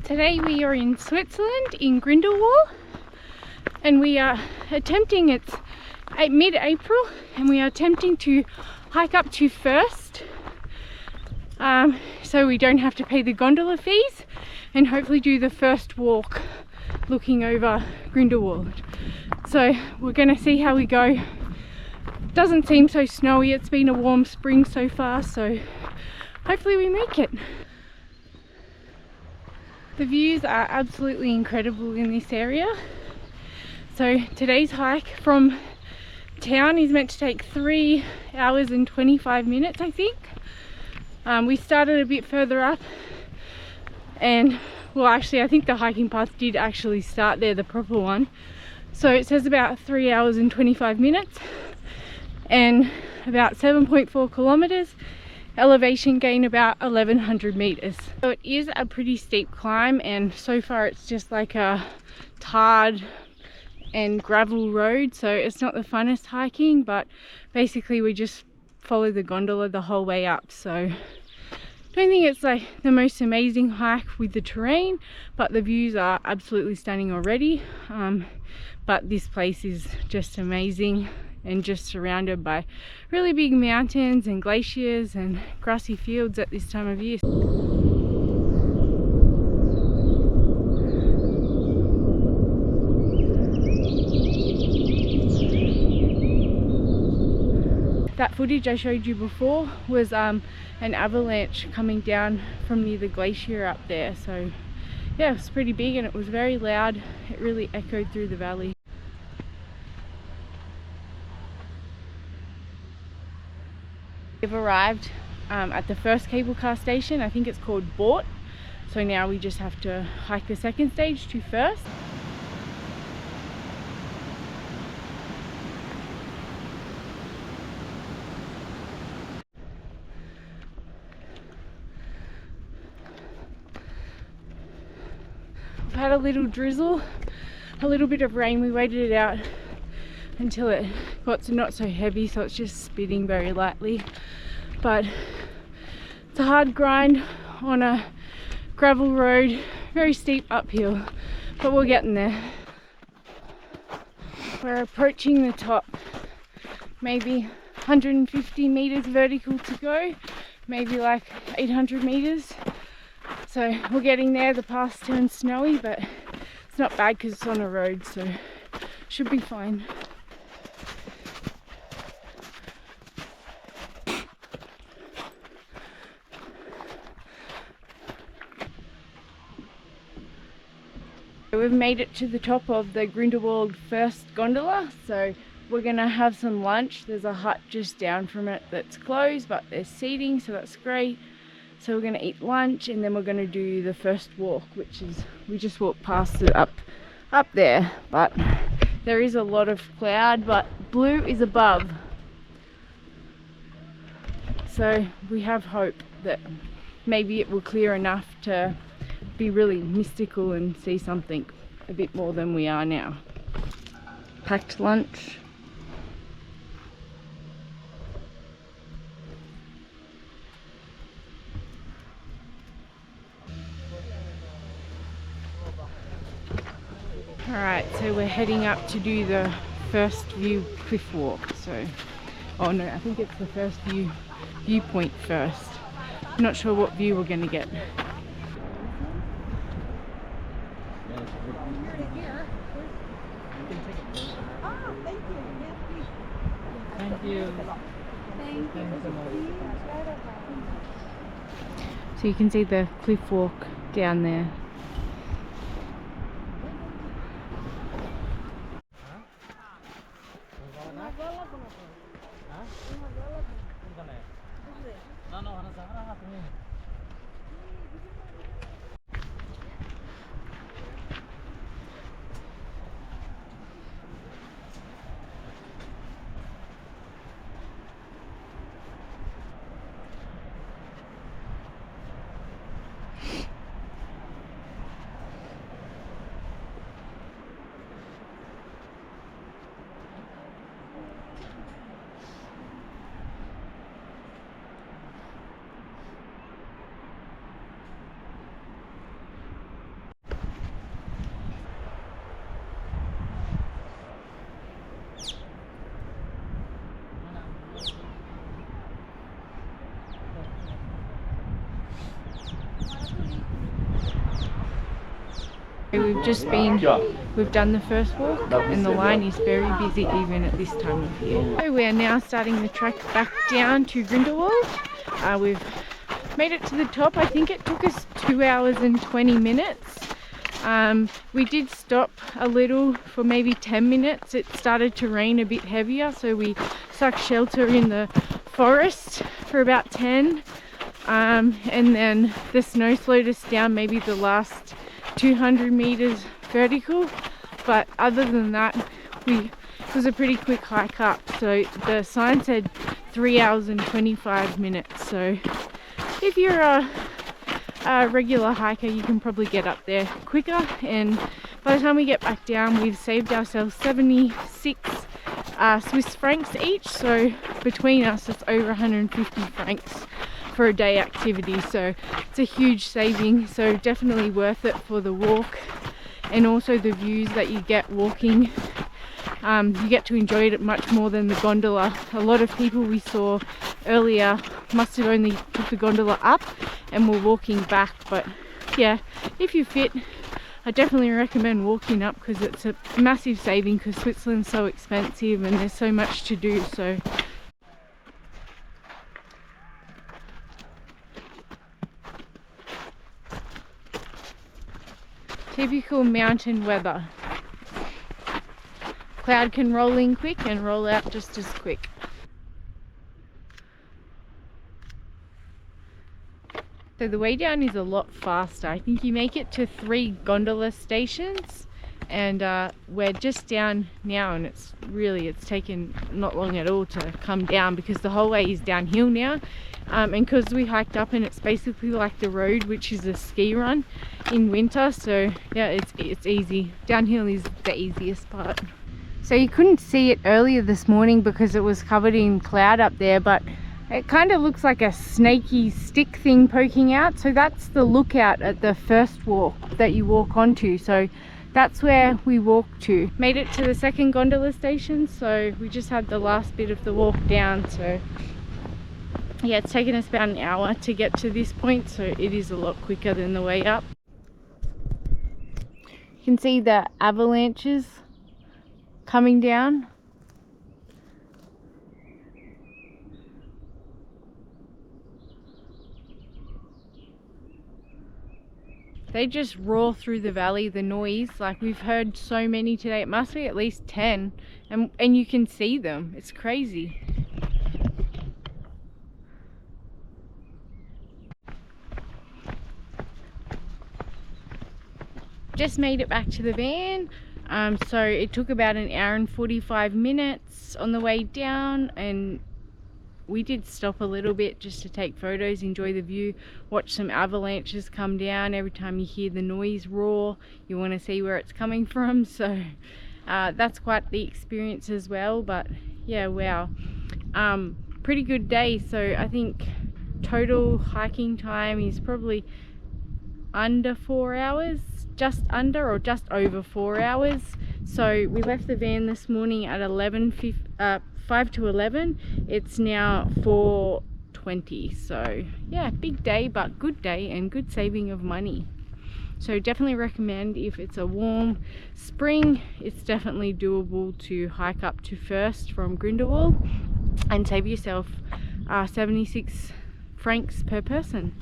Today we are in Switzerland, in Grindelwald, and we are attempting, it's mid-April, and we are attempting to hike up to First, so we don't have to pay the gondola fees, and hopefully do the first walk looking over Grindelwald. So we're going to see how we go. Doesn't seem so snowy, it's been a warm spring so far, so hopefully we make it. The views are absolutely incredible in this area. So today's hike from town is meant to take 3 hours and 25 minutes, I think. We started a bit further up, and well, actually I think the hiking path did actually start there, the proper one. So it says about 3 hours and 25 minutes and about 7.4 kilometers. Elevation gain about 1100 meters. So it is a pretty steep climb, and so far it's just like a tarred and gravel road, so it's not the funnest hiking, but basically we just follow the gondola the whole way up. So I don't think it's like the most amazing hike with the terrain, but the views are absolutely stunning already. But this place is just amazing, and just surrounded by really big mountains and glaciers and grassy fields at this time of year. That footage I showed you before was an avalanche coming down from near the glacier up there. So yeah, it was pretty big and it was very loud. It really echoed through the valley. We've arrived at the first cable car station. I think it's called Bort. So now we just have to hike the second stage to First. We've had a little drizzle, a little bit of rain. We waited it out until it got to not so heavy, so it's just spitting very lightly. But it's a hard grind on a gravel road, very steep uphill, but we're getting there. We're approaching the top, maybe 150 meters vertical to go, maybe like 800 meters. So we're getting there. The path turns snowy, but it's not bad because it's on a road, so should be fine. We've made it to the top of the Grindelwald First gondola, so we're gonna have some lunch. There's a hut just down from it that's closed, but there's seating, so that's great. So we're gonna eat lunch, and then we're gonna do the first walk, which is, we just walk past it up there, but there is a lot of cloud, but blue is above. So we have hope that maybe it will clear enough to be really mystical and see something a bit more than we are now. Packed lunch. Alright, so we're heading up to do the first view cliff walk. So, oh no, I think it's the first viewpoint first. I'm not sure what view we're going to get. Thank you. So you can see the cliff walk down there. We've done the first walk and the line is very busy even at this time of year. So we are now starting the trek back down to Grindelwald. We've made it to the top. I think it took us 2 hours and 20 minutes. We did stop a little for maybe 10 minutes. It started to rain a bit heavier, so we sought shelter in the forest for about 10. And then the snow slowed us down maybe the last 200 meters vertical, but other than that it was a pretty quick hike up. So the sign said 3 hours and 25 minutes, so if you're a regular hiker you can probably get up there quicker. And by the time we get back down, we've saved ourselves 76 Swiss francs each, so between us it's over 150 francs for a day activity, so it's a huge saving. So definitely worth it for the walk and also the views that you get walking. You get to enjoy it much more than the gondola. A lot of people we saw earlier must have only took the gondola up and were walking back, but yeah, if you're fit I definitely recommend walking up because it's a massive saving, because Switzerland's so expensive and there's so much to do. So typical mountain weather. Cloud can roll in quick and roll out just as quick. So the way down is a lot faster. I think you make it to 3 gondola stations, and we're just down now, and it's taken not long at all to come down because the whole way is downhill now. And because we hiked up and it's basically like the road, which is a ski run in winter, so yeah, it's easy. Downhill is the easiest part. So you couldn't see it earlier this morning because it was covered in cloud up there, but it kind of looks like a snaky stick thing poking out. So that's the lookout at the first walk that you walk onto. So that's where we walked to. Made it to the second gondola station, so we just had the last bit of the walk down. So yeah, it's taken us about an hour to get to this point, so it is a lot quicker than the way up. You can see the avalanches coming down. They just roar through the valley, the noise. Like, we've heard so many today. It must be at least 10, and you can see them. It's crazy. Just made it back to the van. So it took about an hour and 45 minutes on the way down, and we did stop a little bit just to take photos, enjoy the view, watch some avalanches come down. Every time you hear the noise roar, you want to see where it's coming from, so that's quite the experience as well. But yeah, wow, pretty good day. So I think total hiking time is probably under 4 hours, just under or just over 4 hours. So we left the van this morning at 5 to 11. It's now 4:20. So yeah, big day, but good day and good saving of money. So definitely recommend, if it's a warm spring, it's definitely doable to hike up to first from Grindelwald and save yourself 76 francs per person.